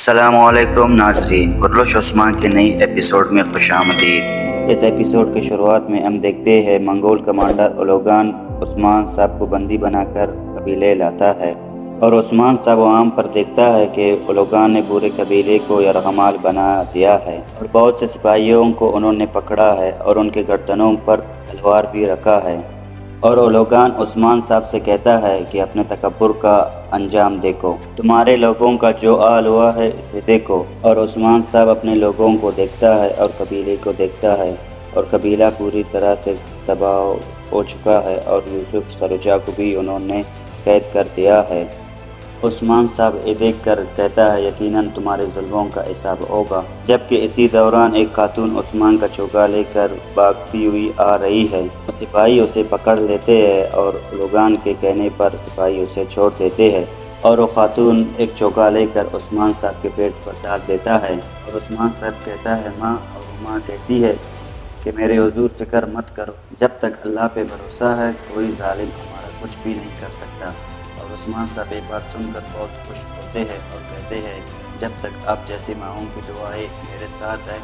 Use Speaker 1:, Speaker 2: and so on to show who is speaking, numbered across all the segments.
Speaker 1: السلام علیکم ناظرین، کرلش عثمان کے نئی ایپیسوڈ میں خوش آمدید۔ اس ایپیسوڈ کی شروعات میں ہم دیکھتے ہیں منگول کمانڈر اولوگان عثمان صاحب کو بندی بنا کر قبیلے لاتا ہے، اور عثمان صاحب عام پر دیکھتا ہے کہ اولوگان نے پورے قبیلے کو یرغمال بنا دیا ہے اور بہت سے سپاہیوں کو انہوں نے پکڑا ہے اور ان کے گردنوں پر تلوار بھی رکھا ہے۔ اور اولوگان عثمان صاحب سے کہتا ہے کہ اپنے تکبر کا انجام دیکھو، تمہارے لوگوں کا جو حال ہوا ہے اسے دیکھو۔ اور عثمان صاحب اپنے لوگوں کو دیکھتا ہے اور قبیلے کو دیکھتا ہے، اور قبیلہ پوری طرح سے تباہ ہو چکا ہے اور یوسف سرجا کو بھی انہوں نے قید کر دیا ہے۔ عثمان صاحب یہ دیکھ کر کہتا ہے یقیناً تمہارے ظلموں کا حساب ہوگا۔ جبکہ اسی دوران ایک خاتون عثمان کا چوگا لے کر بھاگتی ہوئی آ رہی ہے، سپاہی اسے پکڑ لیتے ہیں اور اولوگان کے کہنے پر سپاہی اسے چھوڑ دیتے ہیں، اور وہ خاتون ایک چوگا لے کر عثمان صاحب کے پیٹ پر ڈال دیتا ہے۔ اور عثمان صاحب کہتا ہے ماں، اور ماں کہتی ہے کہ میرے حضور فکر مت کرو، جب تک اللہ پہ بھروسہ ہے کوئی ظالم ہمارا کچھ بھی نہیں کر سکتا۔ اور عثمان صاحب یہ بات سن کر بہت خوش ہوتے ہیں اور کہتے ہیں جب تک آپ جیسی ماؤں کی دعائیں میرے ساتھ ہے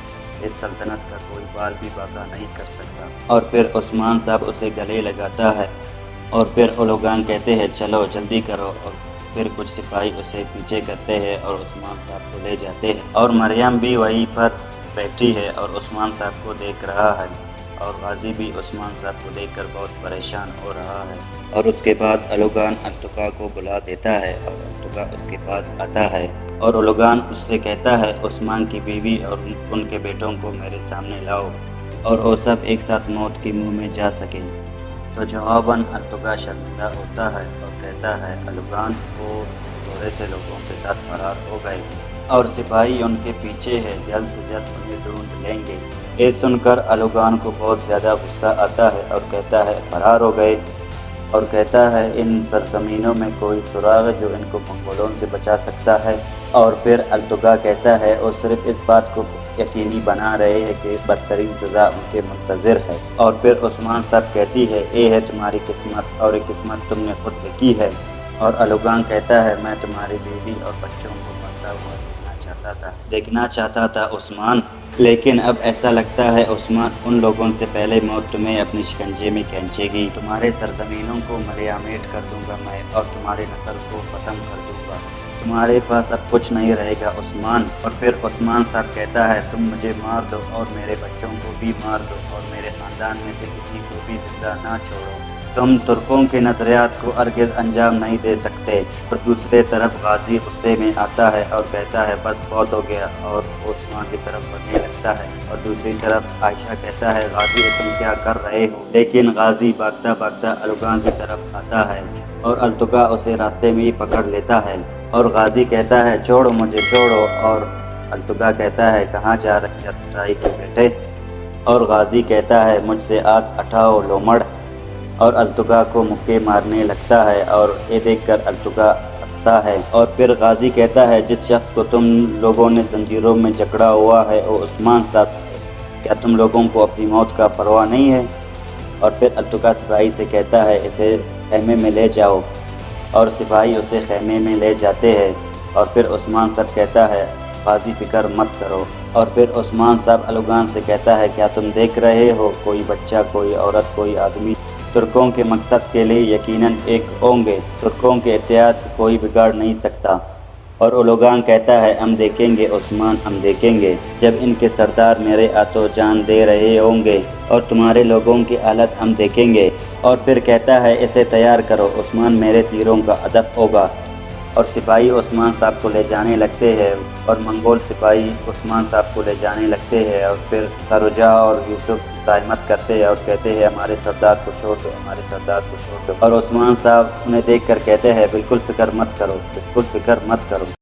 Speaker 1: اس سلطنت کا کوئی بال بھی باقا نہیں کر سکتا۔ اور پھر عثمان صاحب اسے گلے لگاتا ہے، اور پھر اولوگان کہتے ہیں چلو جلدی کرو، اور پھر کچھ سپاہی اسے پیچھے کرتے ہیں اور عثمان صاحب کو لے جاتے ہیں۔ اور مریم بھی وہیں پر بیٹھی ہے اور عثمان صاحب کو دیکھ رہا ہے، اور غازی بھی عثمان صاحب کو دیکھ کر بہت پریشان ہو رہا ہے۔ اور اس کے بعد اولوگان انتکا کو بلا دیتا ہے اور انتکا اس کے پاس آتا ہے، اور اولوگان اس سے کہتا ہے عثمان کی بیوی اور ان کے بیٹوں کو میرے سامنے لاؤ اور وہ سب ایک ساتھ موت کے منہ میں جا سکیں۔ تو جواباً انتکا شرمندہ ہوتا ہے اور کہتا ہے اولوگان کو تھوڑے سے لوگوں کے ساتھ فرار ہو گئے اور سپاہی ان کے پیچھے ہے، جلد سے جلد انہیں ڈھونڈ لیں گے۔ یہ سن کر اولوگان کو بہت زیادہ غصہ آتا ہے اور کہتا ہے فرار ہو گئے، اور کہتا ہے ان سرزمینوں میں کوئی سراغ ہے جو ان کو منگولوں سے بچا سکتا ہے۔ اور پھر انتکا کہتا ہے وہ صرف اس بات کو یقینی بنا رہے ہیں کہ بدترین سزا ان کے منتظر ہے۔ اور پھر عثمان صاحب کہتی ہے اے ہے تمہاری قسمت، اور یہ قسمت تم نے خود لکھی ہے۔ اور اولوگان کہتا ہے میں تمہاری بیوی اور بچوں کو مرتا ہوا دیکھنا چاہتا تھا عثمان، لیکن اب ایسا لگتا ہے عثمان ان لوگوں سے پہلے موت تمہیں اپنی شکنجے میں کھینچے گی۔ تمہارے سرزمینوں کو ملیا میٹ کر دوں گا میں، اور تمہاری نسل کو ختم کر دوں گا، تمہارے پاس اب کچھ نہیں رہے گا عثمان۔ اور پھر عثمان صاحب کہتا ہے تم مجھے مار دو اور میرے بچوں کو بھی مار دو اور میرے خاندان میں سے کسی کو بھی زندہ نہ چھوڑو، تم ترکوں کے نظریات کو ہرگز انجام نہیں دے سکتے۔ اور دوسرے طرف غازی غصے میں آتا ہے اور کہتا ہے بس بہت ہو گیا، اور عثمان کی طرف بڑھنے لگتا ہے۔ اور دوسری طرف عائشہ کہتا ہے غازی تم کیا کر رہے ہو؟ لیکن غازی بھاگتا بھاگتا اولوگان کی طرف آتا ہے اور انتکا اسے راستے میں ہی پکڑ لیتا ہے، اور غازی کہتا ہے چھوڑو مجھے چھوڑو، اور انتکا کہتا ہے کہاں جا رہے ارتائی کے بیٹے؟ اور غازی کہتا ہے مجھ سے ہاتھ ہٹاؤ لومڑ، اور انتکا کو مکے مارنے لگتا ہے، اور یہ دیکھ کر انتکا ہنستا ہے۔ اور پھر غازی کہتا ہے جس شخص کو تم لوگوں نے زنجیروں میں جکڑا ہوا ہے وہ عثمان صاحب ہے، کیا تم لوگوں کو اپنی موت کا پرواہ نہیں ہے؟ اور پھر انتکا سپاہی سے کہتا ہے اسے خیمے میں لے جاؤ، اور سپاہی اسے خیمے میں لے جاتے ہیں۔ اور پھر عثمان صاحب کہتا ہے غازی فکر مت کرو۔ اور پھر عثمان صاحب اولوگان سے کہتا ہے کیا تم دیکھ رہے ہو کوئی بچہ، کوئی عورت، کوئی آدمی ترکوں کے مقصد کے لیے یقیناً ایک ہوں گے، ترکوں کے اتحاد کوئی بگاڑ نہیں سکتا۔ اور اولوگان کہتا ہے ہم دیکھیں گے عثمان، ہم دیکھیں گے جب ان کے سردار میرے ہاتھوں جان دے رہے ہوں گے، اور تمہارے لوگوں کی حالت ہم دیکھیں گے۔ اور پھر کہتا ہے اسے تیار کرو، عثمان میرے تیروں کا ہدف ہوگا۔ اور سپاہی عثمان صاحب کو لے جانے لگتے ہیں، اور منگول سپاہی عثمان صاحب کو لے جانے لگتے ہیں، اور پھر سروجا اور یوسف مزاحمت کرتے ہیں اور کہتے ہیں ہمارے سردار کو چھوڑ دو، ہمارے سردار کو چھوڑ دو۔ اور عثمان صاحب انہیں دیکھ کر کہتے ہیں بالکل فکر مت کرو، بالکل فکر مت کرو۔